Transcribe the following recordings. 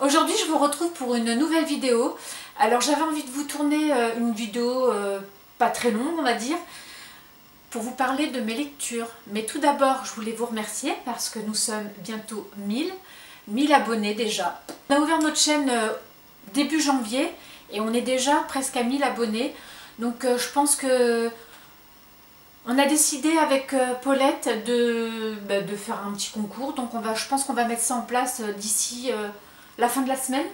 Aujourd'hui je vous retrouve pour une nouvelle vidéo. Alors j'avais envie de vous tourner une vidéo pas très longue on va dire, pour vous parler de mes lectures. Mais tout d'abord je voulais vous remercier parce que nous sommes bientôt 1000 abonnés déjà. On a ouvert notre chaîne début janvier et on est déjà presque à 1000 abonnés. Donc je pense que on a décidé avec Paulette de faire un petit concours. Donc je pense qu'on va mettre ça en place d'ici la fin de la semaine.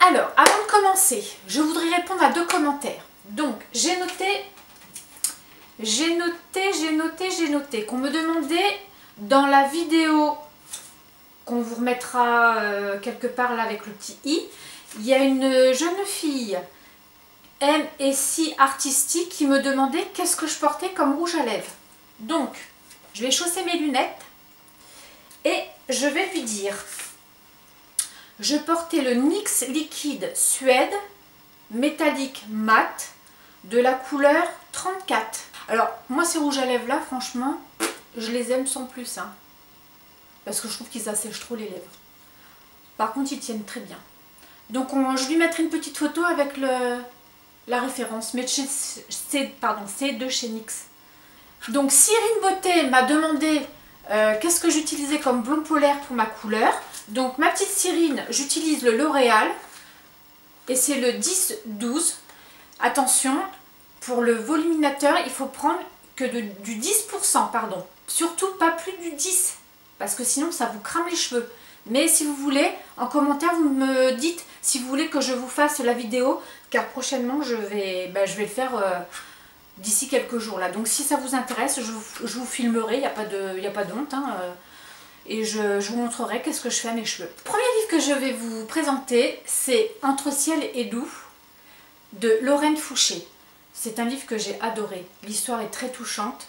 Alors, avant de commencer, je voudrais répondre à 2 commentaires. Donc, j'ai noté qu'on me demandait dans la vidéo qu'on vous remettra quelque part là avec le petit i, il y a une jeune fille M&C artistique qui me demandait qu'est-ce que je portais comme rouge à lèvres. Donc, je vais chausser mes lunettes et je vais lui dire. Je portais le NYX Liquide Suède métallique mat de la couleur 34. Alors, moi ces rouges à lèvres là, franchement, je les aime sans plus. Hein, parce que je trouve qu'ils assèchent trop les lèvres. Par contre, ils tiennent très bien. Donc, je lui mettrai une petite photo avec la référence. Mais c'est de chez NYX. Donc, Cyrine Beauté m'a demandé qu'est-ce que j'utilisais comme blond polaire pour ma couleur. Donc ma petite Cyrine, j'utilise le L'Oréal et c'est le 10-12. Attention, pour le voluminateur, il faut prendre que du 10%, pardon. Surtout pas plus du 10, parce que sinon ça vous crame les cheveux. Mais si vous voulez, en commentaire, vous me dites si vous voulez que je vous fasse la vidéo, car prochainement je vais le faire d'ici quelques jours là. Donc si ça vous intéresse, je vous filmerai, il n'y a pas d'honte. Hein, et je vous montrerai qu'est-ce que je fais à mes cheveux. Le premier livre que je vais vous présenter, c'est Entre ciel et doux de Lorraine Fouché. C'est un livre que j'ai adoré. L'histoire est très touchante.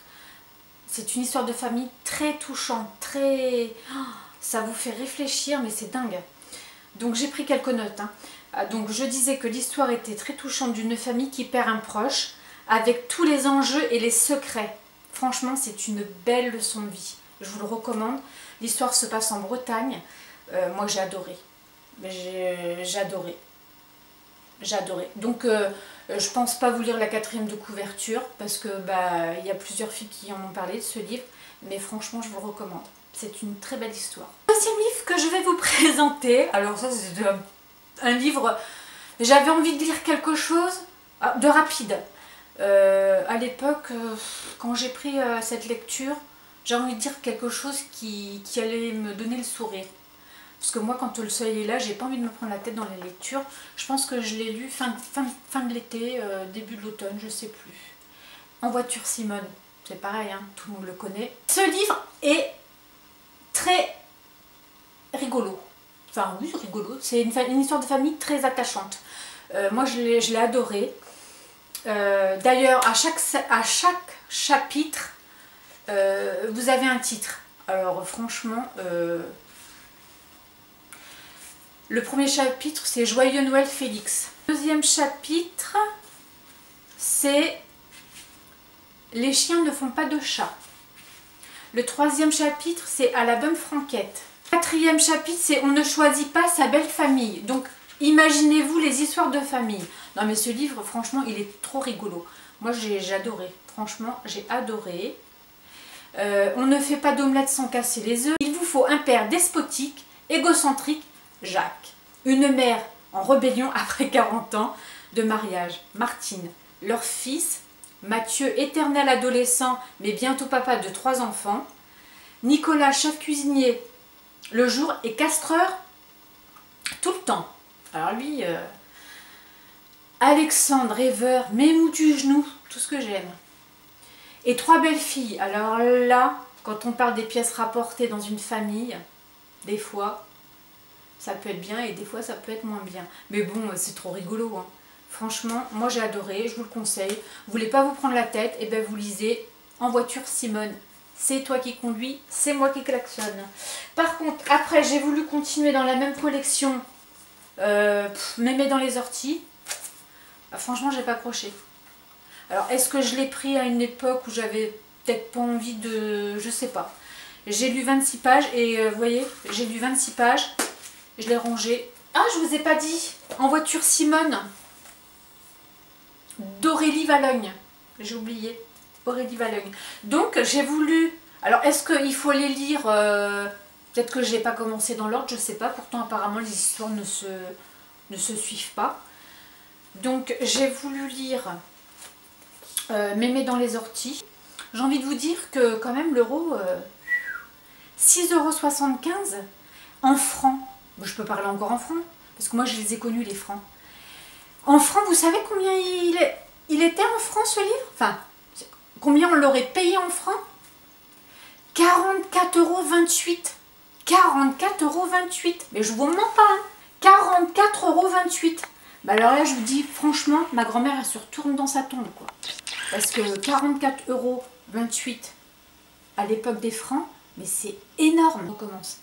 C'est une histoire de famille très touchante, très... ça vous fait réfléchir, mais c'est dingue. Donc j'ai pris quelques notes. Hein. Donc je disais que l'histoire était très touchante d'une famille qui perd un proche, avec tous les enjeux et les secrets. Franchement, c'est une belle leçon de vie. Je vous le recommande. L'histoire se passe en Bretagne. Moi, j'ai adoré. J'ai adoré. Donc, je pense pas vous lire la 4e de couverture parce que y a plusieurs filles qui en ont parlé de ce livre. Mais franchement, je vous le recommande. C'est une très belle histoire. Le deuxième livre que je vais vous présenter. Alors ça, c'est un livre... J'avais envie de lire quelque chose de rapide. À l'époque, quand j'ai pris cette lecture, j'ai envie de dire quelque chose qui allait me donner le sourire. Parce que moi, quand le soleil est là, j'ai pas envie de me prendre la tête dans les lectures. Je pense que je l'ai lu fin de l'été, début de l'automne, je sais plus. En voiture Simone, c'est pareil, hein, tout le monde le connaît. Ce livre est très rigolo. Enfin oui, rigolo. C'est une histoire de famille très attachante. Moi, je l'ai adoré. D'ailleurs, à chaque chapitre, vous avez un titre. Alors franchement, le premier chapitre c'est Joyeux Noël Félix. Le deuxième chapitre c'est Les chiens ne font pas de chat. Le 3e chapitre c'est À la bonne franquette. Le 4e chapitre c'est On ne choisit pas sa belle famille. Donc imaginez-vous les histoires de famille. Non mais ce livre franchement il est trop rigolo. Moi j'ai adoré. Franchement j'ai adoré. On ne fait pas d'omelette sans casser les œufs. Il vous faut un père despotique, égocentrique, Jacques. Une mère en rébellion après 40 ans de mariage, Martine. Leur fils, Mathieu, éternel adolescent, mais bientôt papa de 3 enfants. Nicolas, chef cuisinier, le jour, et castreur, tout le temps. Alors lui, Alexandre, rêveur, mémou du genou, tout ce que j'aime. Et 3 belles filles. Alors là, quand on parle des pièces rapportées dans une famille, des fois, ça peut être bien et des fois, ça peut être moins bien. Mais bon, c'est trop rigolo. Hein. Franchement, moi j'ai adoré, je vous le conseille. Vous voulez pas vous prendre la tête, et bien vous lisez En voiture Simone. C'est toi qui conduis, c'est moi qui klaxonne. Par contre, après, j'ai voulu continuer dans la même collection, Mémé dans les orties. Franchement, j'ai pas accroché. Alors, est-ce que je l'ai pris à une époque où j'avais peut-être pas envie de... Je sais pas. J'ai lu 26 pages et vous voyez, j'ai lu 26 pages, je l'ai rangé Ah, je vous ai pas dit. En voiture Simone. D'Aurélie Valogne. J'ai oublié. Aurélie Valogne. Donc, j'ai voulu... Alors, est-ce qu'il faut les lire peut-être que je n'ai pas commencé dans l'ordre, je sais pas. Pourtant, apparemment, les histoires ne se suivent pas. Donc, j'ai voulu lire Mémé dans les orties. J'ai envie de vous dire que, quand même, l'euro... 6,75 € en francs. Je peux parler encore en francs, parce que moi, je les ai connus, les francs. En francs, vous savez combien il était en francs, ce livre? Enfin, combien on l'aurait payé en francs? 44,28 €. 44,28 €. Mais je vous mens pas, hein. 44,28 €. Bah alors là, je vous dis, franchement, ma grand-mère, elle se retourne dans sa tombe, quoi. Parce que 44,28 € à l'époque des francs, mais c'est énorme. On recommence.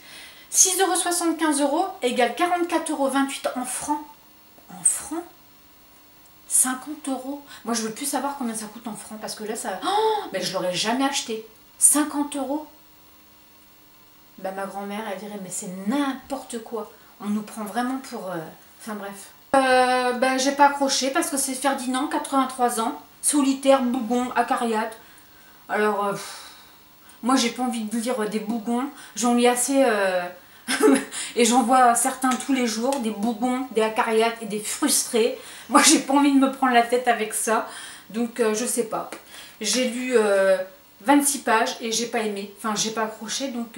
6,75 € égale 44,28 € en francs. En francs 50 €. Moi, je veux plus savoir combien ça coûte en francs, parce que là, ça... Oh, mais je l'aurais jamais acheté. 50 €. Bah, ma grand-mère, elle dirait, mais c'est n'importe quoi. On nous prend vraiment pour... Enfin, bref. Bah, j'ai pas accroché, parce que c'est Ferdinand, 83 ans, solitaire, bougon, acariâtre. Alors, moi, j'ai pas envie de lire des bougons. J'en lis assez... et j'en vois certains tous les jours, des bougons, des acariâtres et des frustrés. Moi, j'ai pas envie de me prendre la tête avec ça. Donc, je sais pas. J'ai lu 26 pages et j'ai pas aimé. Enfin, j'ai pas accroché. Donc,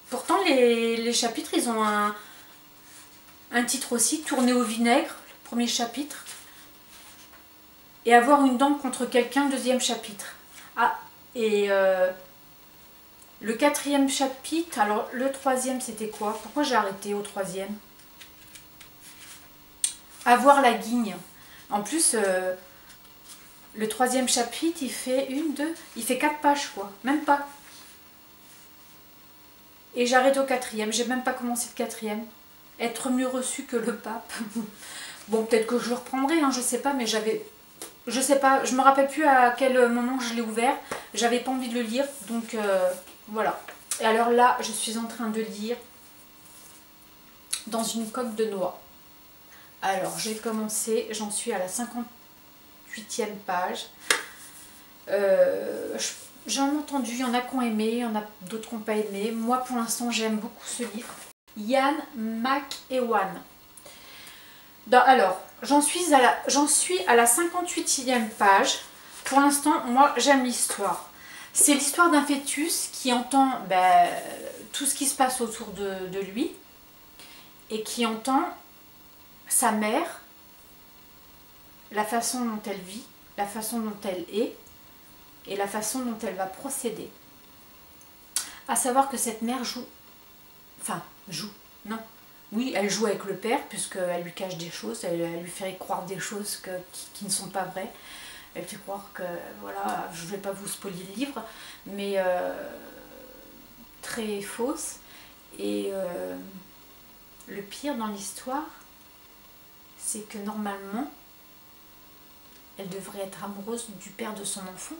pourtant, les chapitres, ils ont un titre aussi. Tourner au vinaigre, le premier chapitre. Et avoir une dent contre quelqu'un, deuxième chapitre. Ah, et... le quatrième chapitre, alors le troisième c'était quoi? Pourquoi j'ai arrêté au troisième? Avoir la guigne. En plus, le troisième chapitre, il fait il fait 4 pages quoi, même pas. Et j'arrête au quatrième, j'ai même pas commencé le quatrième. Être mieux reçu que le pape. Bon, peut-être que je le reprendrai, hein, je sais pas, mais j'avais... Je sais pas, je me rappelle plus à quel moment je l'ai ouvert. J'avais pas envie de le lire, donc... voilà. Et alors là, je suis en train de lire Dans une coque de noix. Alors, j'ai commencé, j'en suis à la 58e page. J'en ai entendu, il y en a qui ont aimé, il y en a d'autres qui n'ont pas aimé. Moi, pour l'instant, j'aime beaucoup ce livre. Ian McEwan. Alors, j'en suis à la 58e page. Pour l'instant, moi, j'aime l'histoire. C'est l'histoire d'un fœtus qui entend tout ce qui se passe autour de lui et qui entend sa mère, la façon dont elle vit, la façon dont elle est et la façon dont elle va procéder. À savoir que cette mère oui, elle joue avec le père puisqu'elle lui cache des choses, elle lui fait croire des choses qui ne sont pas vraies. Elle fait croire que, voilà, je ne vais pas vous spoiler le livre, mais très fausse. Et le pire dans l'histoire, c'est que normalement, elle devrait être amoureuse du père de son enfant,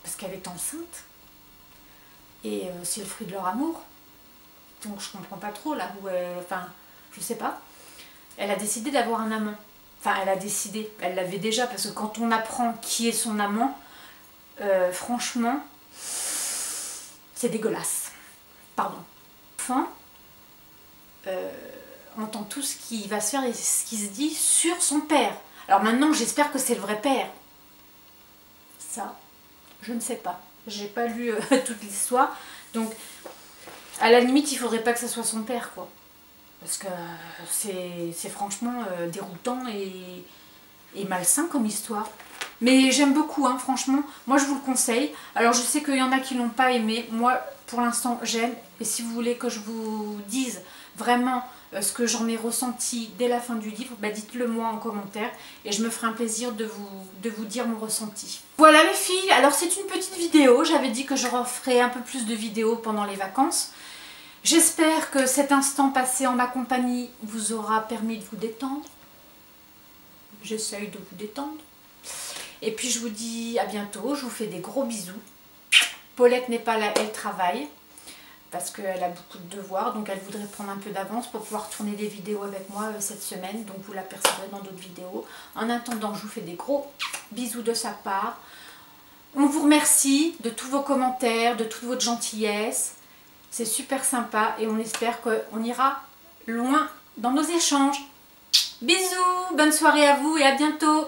parce qu'elle est enceinte. Et c'est le fruit de leur amour. Donc je comprends pas trop là où enfin, je sais pas. Elle a décidé d'avoir un amant. Enfin, elle a décidé, elle l'avait déjà, parce que quand on apprend qui est son amant, franchement, c'est dégueulasse. Pardon. Enfin, entend tout ce qui va se faire et ce qui se dit sur son père. Alors maintenant, j'espère que c'est le vrai père. Ça, je ne sais pas. J'ai pas lu toute l'histoire. Donc, à la limite, il faudrait pas que ce soit son père, quoi. Parce que c'est franchement déroutant et malsain comme histoire. Mais j'aime beaucoup, hein, franchement. Moi, je vous le conseille. Alors, je sais qu'il y en a qui l'ont pas aimé. Moi, pour l'instant, j'aime. Et si vous voulez que je vous dise vraiment ce que j'en ai ressenti dès la fin du livre, bah, dites-le moi en commentaire. Et je me ferai un plaisir de vous dire mon ressenti. Voilà les filles. Alors, c'est une petite vidéo. J'avais dit que je referais un peu plus de vidéos pendant les vacances. J'espère que cet instant passé en ma compagnie vous aura permis de vous détendre. J'essaye de vous détendre. Et puis je vous dis à bientôt. Je vous fais des gros bisous. Paulette n'est pas là, elle travaille. parce qu'elle a beaucoup de devoirs, donc elle voudrait prendre un peu d'avance pour pouvoir tourner des vidéos avec moi cette semaine, donc vous l'apercevrez dans d'autres vidéos. En attendant, je vous fais des gros bisous de sa part. On vous remercie de tous vos commentaires, de toute votre gentillesse, c'est super sympa et on espère qu'on ira loin dans nos échanges. Bisous, bonne soirée à vous et à bientôt.